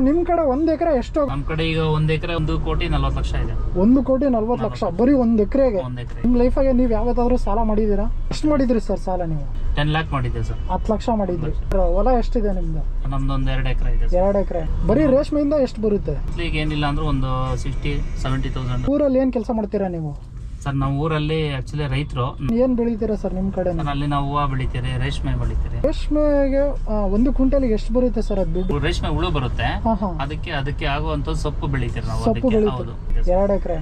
ನಿಮ್ ಕಡೆ 1 ಎಕರೆ ಎಷ್ಟು? ನಮ್ ಕಡೆ ಈಗ 1 ಎಕರೆ 1,40,40,00,000 ಇದೆ. 1,40,40,00,000 ಬರೀ 1 ಎಕರೆಗೆ? ನಿಮ್ ಲೈಫಾಗೆ ನೀವು ಯಾವತ್ತಾದ್ರೂ ಸಾಲ ಮಾಡಿದೀರಾ? ಎಷ್ಟು ಮಾಡಿದ್ರಿ ಸರ್ ಸಾಲ ನೀವು? 10 lakh ಮಾಡಿದ್ದೆ ಸರ್. 10 ಲಕ್ಷ ಮಾಡಿದ್ರಿ. ಹೊಲ ಎಷ್ಟಿದೆ ನಿಮ್ದು? ನಮ್ದು 2 ಎಕರೆ ಇದೆ. 2 ಎಕರೆ. ಬರೀ ರೇಷ್ಮೆಯಿಂದ ಎಷ್ಟು ಬರುತ್ತೆ? ಈಗ ಏನಿಲ್ಲ ಅಂದ್ರೆ ಒಂದು 60-70,000. ಊರಲ್ಲಿ ಏನ್ ಕೆಲಸ ಮಾಡ್ತೀರಾ ನೀವು? ಸರ್ ನಾವು ಊರಲ್ಲಿ ಆಕ್ಚುಲಿ ರೈತರು. ಏನ್ ಬೆಳಿತೀರಾ ಸರ್ ನಿಮ್ ಕಡೆ? ಅಲ್ಲಿ ನಾವು ಹೂವು ಬೆಳಿತೀರಿ, ರೇಷ್ಮೆ ಬೆಳಿತೀರಿ. ರೇಷ್ಮೆಗೆ 1 ಕ್ವಿಂಟಲ್ಗೆ ಎಷ್ಟು ಬರುತ್ತೆ ಸರ್ ಅದು ದುಡ್ಡು? ರೇಷ್ಮೆ ಹುಳು ಬರುತ್ತೆ, ಅದಕ್ಕೆ ಆಗುವಂತ ಸೊಪ್ಪು ಬೆಳಿತೀರಿ ನಾವು. ಸೊಪ್ಪು ಬೆಳಿತೀರಿ. 2 ಎಕರೆ.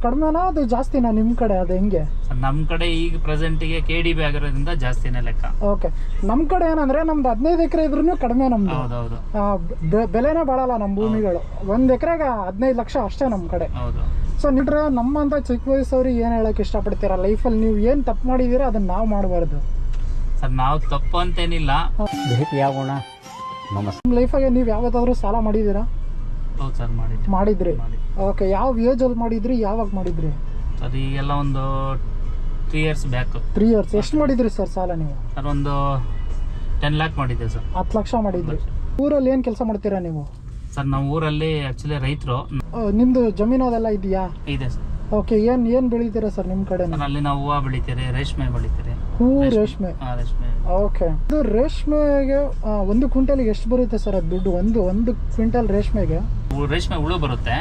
ಕಡಿಮೆನಾ ಅದು ಜಾಸ್ತಿನಾ ನಿಮ್ ಕಡೆ? ಅದು ಹೆಂಗೆ? ನಮ್ ಕಡೆ ಈಗ ಪ್ರೆಸೆಂಟಿಗೆ KDB ಆಗಿರೋದ್ರಿಂದ ಜಾಸ್ತಿನೇ ಲೆಕ್ಕ. ಓಕೆ. ನಮ್ ಕಡೆ ಏನಂದ್ರೆ ನಮ್ದು 15 ಎಕರೆ ಇದ್ರೂ ಕಡಿಮೆ ನಮ್ದು. ಹೌದೌದು. ಬೆಲೆನೇ ಬಾಳಲ್ಲ ನಮ್ ಭೂಮಿಗಳು. 1 ಎಕರೆಗೆ 15 ಲಕ್ಷ ಅಷ್ಟೇ ನಮ್ ಕಡೆ. ಹೌದು. ಸೊ ನಿಟ್ರೆ ನಮ್ಮಂತ ಚಿಕ್ಕ ವಯಸ್ಸವ್ರಿಗೆ ಏನ್ ಹೇಳಕ್ ಇಷ್ಟಪಡ್ತೀರಾ? ಲೈಫಲ್ಲಿ ನೀವು ಏನ್ ತಪ್ಪು ಮಾಡಿದೀರಾ ಅದನ್ನ ನಾವು ಮಾಡಬಾರ್ದು. ಸರ್ ನಾವು ತಪ್ಪು ಅಂತೇನಿಲ್ಲ. ನಿಮ್ಮ ಲೈಫಾಗೆ ನೀವು ಯಾವತ್ತಾದ್ರೂ ಸಾಲ ಮಾಡಿದೀರಾ? ಹೌದು ಸರ್, ಮಾಡಿದ್ರಿ. ಓಕೆ. ಯಾವ ಏಜ್ ಅಲ್ಲಿ ಮಾಡಿದ್ರಿ, ಯಾವಾಗ ಮಾಡಿದ್ರಿ? ಸರ್ ಈಗೆಲ್ಲ ಒಂದು 3 years ಬ್ಯಾಕ್. 3 years. ಎಷ್ಟು ಮಾಡಿದ್ರಿ ಸರ್ ಸಾಲ ನೀವು? ಸರ್ ಒಂದು 10 lakh ಮಾಡಿದ್ದೆ ಸರ್. 10 ಲಕ್ಷ ಮಾಡಿದ್ರಿ. ಊರಲ್ಲಿ ಏನ್ ಕೆಲಸ ಮಾಡ್ತೀರಾ ನೀವು? ಸರ್ ನಾವು ಊರಲ್ಲಿ ಆಕ್ಚುಲಿ ರೈತರು. ನಿಮ್ದು ಜಮೀನು ಅದೆಲ್ಲ ಇದೆಯಾ? ಇದೆ ಸರ್. ಓಕೆ. ಏನ್ ಬೆಳಿತೀರಾ ಸರ್ ನಿಮ್ ಕಡೆ? ಅಲ್ಲಿ ನಾವು ಹೂವು ಬೆಳಿತೀರಿ, ರೇಷ್ಮೆ ಬೆಳಿತೀರಿ. ಹೂವು, ರೇಷ್ಮೆ. ಓಕೆ. ಇದು ರೇಷ್ಮೆಗೆ 1 ಕ್ವಿಂಟಲ್ಗೆ ಎಷ್ಟು ಬರುತ್ತೆ ಸರ್ ಅದು ದುಡ್ಡು? ಒಂದು ಕ್ವಿಂಟಲ್ ರೇಷ್ಮೆಗೆ? ರೇಷ್ಮೆ ಹುಳು ಬರುತ್ತೆ,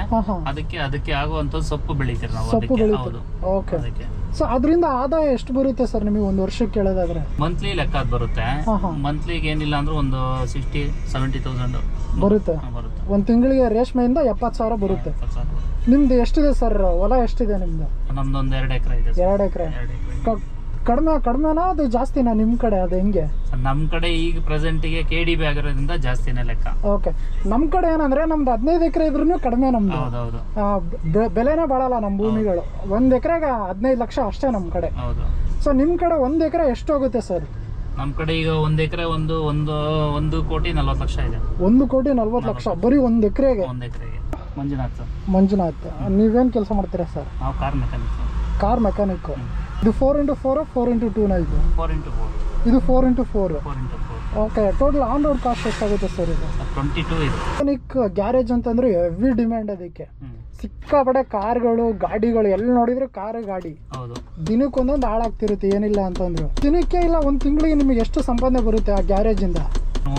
ಅದಕ್ಕೆ ಆಗುವಂತ ಸೊಪ್ಪು ಬೆಳಿತೀರಿ ನಾವು. ಸೊಪ್ಪು ಬೆಳಿತೀರಿ. ಓಕೆ. ಸೊ ಅದರಿಂದ ಆದಾಯ ಎಷ್ಟು ಬರುತ್ತೆ ಸರ್ ನಿಮಗೆ ಒಂದು ವರ್ಷಕ್ಕೆ ಹೇಳೋದಾದ್ರೆ? ಮಂತ್ಲಿ ಲೆಕ್ಕ ಬರುತ್ತೆ. ಮಂತ್ಲಿಗೆ ಏನಿಲ್ಲ ಅಂದ್ರೆ ಒಂದು 60-70,000 ಬರುತ್ತೆ. ಒಂದು ತಿಂಗಳಿಗೆ ರೇಷ್ಮೆಯಿಂದ 70,000 ಬರುತ್ತೆ. ನಿಮ್ದು ಎಷ್ಟಿದೆ ಸರ್ ಹೊಲ? ಎಷ್ಟಿದೆ ನಿಮ್ದು? ನಮ್ದು 2 ಎಕರೆ ಇದೆ. 2 ಎಕರೆ. ಕಡಿಮೆನಾ ಅದು ಜಾಸ್ತಿನಾ ನಿಮ್ ಕಡೆ? ಅದು ಹೆಂಗೆ? ನಮ್ ಕಡೆ ಈಗ ಪ್ರೆಸೆಂಟಿಗೆ KDB ಆಗಿರೋದ್ರಿಂದ ಜಾಸ್ತಿನೇ ಲೆಕ್ಕ. ಓಕೆ. ನಮ್ ಕಡೆ ಏನಂದ್ರೆ ನಮ್ದು 15 ಎಕರೆ ಇದ್ರೂ ಕಡಿಮೆ ನಮ್ದು. ಹೌದೌದು. ಬೆಲೆನೇ ಬಾಳಲ್ಲ ನಮ್ ಭೂಮಿಗಳು. 1 ಎಕರೆಗೆ 15 ಲಕ್ಷ ಅಷ್ಟೇ ನಮ್ ಕಡೆ. ಹೌದು. ಸೊ ನಿಮ್ ಕಡೆ 1 ಎಕರೆ ಎಷ್ಟು ಹೋಗುತ್ತೆ ಸರ್? ನಮ್ ಕಡೆ ಈಗ 1 ಎಕರೆ 1,40,00,000 ಇದೆ. 1,40,40,00,000 ಬರೀ 1 ಎಕರೆಗೆ? 1 ಎಕರೆಗೆ. ಮಂಜುನಾಥ್ ಸರ್. ಮಂಜುನಾಥ್. ನೀವೇನ್ ಕೆಲಸ ಮಾಡ್ತೀರಾ ಸರ್? ನಾವು ಕಾರ್ ಮೆಕ್ಯಾನಿಕ್. Car mechanic. ಇದು 4x4 4x2 ಇದು? 4x4. ಇದು 4x4. 4x4. Okay. Total on road cost ಎಷ್ಟಾಗುತ್ತೆ ಸರ್ ಇದು? 22 ಇದೆ. ಮೆಕ್ಯಾನಿಕ್ ಗ್ಯಾರೇಜ್ ಅಂತಂದ್ರೆ ಹೆವಿ ಡಿಮ್ಯಾಂಡ್ ಅದಕ್ಕೆ. ಸಿಕ್ಕಾಪಟ್ಟೆ ಕಾರ್ಗಳು, ಗಾಡಿಗಳು ಎಲ್ಲಿ ನೋಡಿದ್ರು ಕಾರ್, ಗಾಡಿ. ಹೌದು. ದಿನಕ್ಕೊಂದೊಂದು ಹಾಳಾಗ್ತಿರುತ್ತೆ ಏನಿಲ್ಲ ಅಂತಂದ್ರು. ದಿನಕ್ಕೆ ಇಲ್ಲ 1 ತಿಂಗಳಿಗೆ ನಿಮಗೆ ಎಷ್ಟು ಸಂಪಾದನೆ ಬರುತ್ತೆ ಆ ಗ್ಯಾರೇಜ್ ಇಂದ?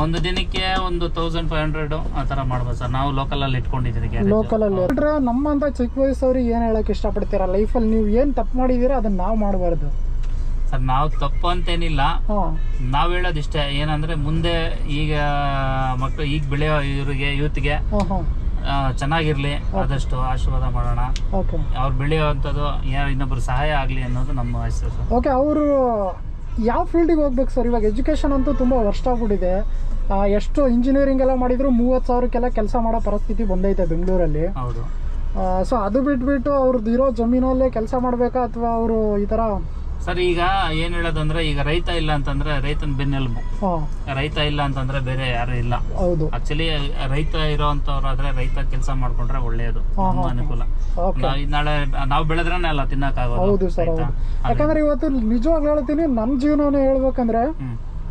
ಒಂದು ದಿನಕ್ಕೆ ಒಂದು 1,500 ಆ ತರ ಮಾಡ್ಬೋದು ಸರ್. ನಾವು ಲೋಕಲ್ ಅಲ್ಲಿ ಇಟ್ಕೊಂಡಿದ್ದೀವಿ. ಲೋಕಲ್ ಅಲ್ಲಿ. ನಮ್ಮಂತ ಚಿಕ್ಕ ವಯಸ್ಸವ್ರಿಗೆ ಏನ್ ಹೇಳಕ್ ಇಷ್ಟಪಡ್ತೀರಾ? ಲೈಫಲ್ಲಿ ನೀವು ಏನ್ ತಪ್ಪು ಮಾಡಿದೀರಾ ಅದನ್ನ ನಾವು ಮಾಡಬಾರ್ದು. ಸರ್ ನಾವು ತಪ್ಪು ಅಂತೇನಿಲ್ಲ. ನಾವ್ ಹೇಳೋದಿಷ್ಟೇ ಏನಂದ್ರೆ ಮುಂದೆ ಈಗ ಮಕ್ಕಳು ಈಗ ಬೆಳೆಯೋ ಯೂತ್ಗೆ ಚೆನ್ನಾಗಿರ್ಲಿ, ಆದಷ್ಟು ಆಶೀರ್ವಾದ ಮಾಡೋಣ. ಅವ್ರು ಬೆಳೆಯುವಂಥದ್ದು ಇನ್ನೊಬ್ರು ಸಹಾಯ ಆಗ್ಲಿ ಅನ್ನೋದು ನಮ್ಮ ಆಸೆ ಸರ್. ಓಕೆ. ಅವರು ಯಾವ ಫೀಲ್ಡಿಗೆ ಹೋಗ್ಬೇಕು ಸರ್? ಇವಾಗ ಎಜುಕೇಶನ್ ಅಂತೂ ತುಂಬಾ ವರ್ಷ ಆಗ್ಬಿಟ್ಟಿದೆ. ಎಷ್ಟು ಇಂಜಿನಿಯರಿಂಗ್ ಎಲ್ಲ ಮಾಡಿದ್ರು 30,000ಕ್ಕೆಲ್ಲ ಕೆಲಸ ಮಾಡೋ ಪರಿಸ್ಥಿತಿ ಬಂದೈತೆ ಬೆಂಗಳೂರಲ್ಲಿ. ಹೌದು. ಸೊ ಅದು ಬಿಟ್ಬಿಟ್ಟು ಅವ್ರದ್ದು ಇರೋ ಜಮೀನಲ್ಲೇ ಕೆಲಸ ಮಾಡ್ಬೇಕಾ ಅಥವಾ ಅವರು ಈ ತರ? ಸರ್ ಈಗ ಏನ್ ಹೇಳೋದಂದ್ರೆ, ಈಗ ರೈತ ಇಲ್ಲ ಅಂತಂದ್ರೆ ರೈತನ ಬೆನ್ನೆಲುಬು. ರೈತ ಇಲ್ಲ ಅಂತಂದ್ರೆ ಬೇರೆ ಯಾರು ಇಲ್ಲ. ಹೌದು. ಆಕ್ಚುಲಿ ರೈತ ಇರೋಂತವ್ರಾದ್ರೆ ರೈತ ಕೆಲಸ ಮಾಡ್ಕೊಂಡ್ರೆ ಒಳ್ಳೇದು, ಅನುಕೂಲ. ನಾಳೆ ನಾವು ಬೆಳೆದ್ರೆ ಅಲ್ಲ ತಿನ್ನಕ್ಕಾಗೋದು. ಹೌದು ಸರ್. ಹೌದು. ಯಾಕಂದ್ರೆ ಇವತ್ತು ನಿಜವಾಗ್ಲೂ ಹೇಳ್ತೀನಿ, ನನ್ನ ಜೀವನನೇ ಹೇಳ್ಬೇಕಂದ್ರೆ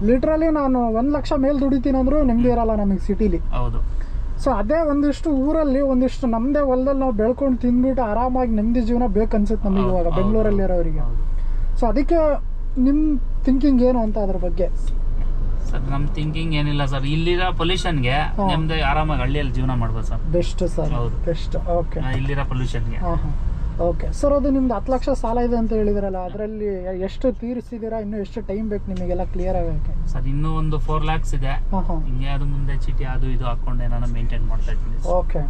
ಲಿಟ್ರಲಿ ನಾನು 1 ಲಕ್ಷ ಮೇಲ್ ದುಡಿತೀನಿ ಅಂದ್ರೂ ನೆಮ್ಮದಿ ಇರಲ್ಲ ನಮಗೆ ಸಿಟಿಲಿ. ಹೌದು. ಸೊ ಅದೇ ಒಂದಿಷ್ಟು ಊರಲ್ಲಿ ಒಂದಿಷ್ಟು ನಮ್ದೇ ಹೊಲದಲ್ಲಿ ನಾವು ಬೆಳ್ಕೊಂಡು ತಿಂದ್ಬಿಟ್ಟು ಆರಾಮಾಗಿ ನೆಮ್ಮದಿ ಜೀವನ ಬೇಕನ್ಸುತ್ತೆ ನಮಗೆ ಇವಾಗ ಬೆಂಗಳೂರಲ್ಲಿ ಇರೋರಿಗೆ. ಸೊ ಅದಕ್ಕೆ ನಿಮ್ಮ ಥಿಂಕಿಂಗ್ ಏನು ಅಂತ ಅದ್ರ ಬಗ್ಗೆ? ಸರ್ ನಮ್ಮ ಥಿಂಕಿಂಗ್ ಏನಿಲ್ಲ ಸರ್, ಇಲ್ಲಿರೋ ಪೊಲ್ಯೂಷನ್ಗೆ ನಿಮ್ದು ಆರಾಮಾಗಿ ಹಳ್ಳಿಯಲ್ಲಿ ಜೀವನ ಮಾಡ್ಬೋದು ಸರ್. Best sir. ಹೌದು, ಬೆಸ್ಟ್. ಓಕೆ. ಇಲ್ಲಿರೋ ಪೊಲ್ಯೂಷನ್ಗೆ. Okay sir. ಅದು ನಿಮ್ದು 10 ಲಕ್ಷ ಸಾಲ ಇದೆ ಅಂತ ಹೇಳಿದ್ರಲ್ಲ, ಅದರಲ್ಲಿ ಎಷ್ಟು ತೀರಿಸಿದ್ದೀರಾ? ಇನ್ನೂ ಎಷ್ಟು ಟೈಮ್ ಬೇಕು ನಿಮಗೆಲ್ಲ ಕ್ಲಿಯರ್ ಆಗೋಕ್ಕೆ? ಸರ್ ಇನ್ನೂ ಒಂದು 4 lakhs ಇದೆ. ಹಿಂಗೆ ಅದು ಮುಂದೆ ಚೀಟಿ ಅದು ಇದು ಹಾಕೊಂಡೆ ನಾನು ಮೇಂಟೈನ್ ಮಾಡ್ತಾ ಇದ್ದೀನಿ. ಓಕೆ.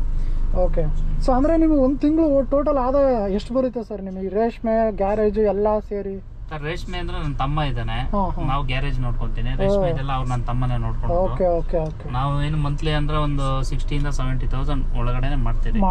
ಓಕೆ. ಸೊ ಅಂದರೆ ನಿಮಗೆ 1 ತಿಂಗಳು ಟೋಟಲ್ ಆದಾಯ ಎಷ್ಟು ಬರುತ್ತೆ ಸರ್ ನಿಮಗೆ? ರೇಷ್ಮೆ, ಗ್ಯಾರೇಜ್ ಎಲ್ಲ ಸೇರಿ? ಸರ್ ರೇಷ್ಮೆ ಅಂದ್ರೆ ನನ್ನ ತಮ್ಮ ಇದ್ದಾನೆ, ನಾವು ಗ್ಯಾರೇಜ್ ನೋಡ್ಕೊಂತೀನಿ. ರೇಷ್ಮೆ ಇದೆಲ್ಲ ಅವ್ರು ನನ್ನ ತಮ್ಮನೇ ನೋಡ್ಕೊಂಡು. Okay okay okay. ನಾವು ಏನು ಮಂತ್ಲಿ ಅಂದ್ರೆ ಒಂದು 60,000 to 70,000 ಒಳಗಡೆ ಮಾಡ್ತೀರಾ?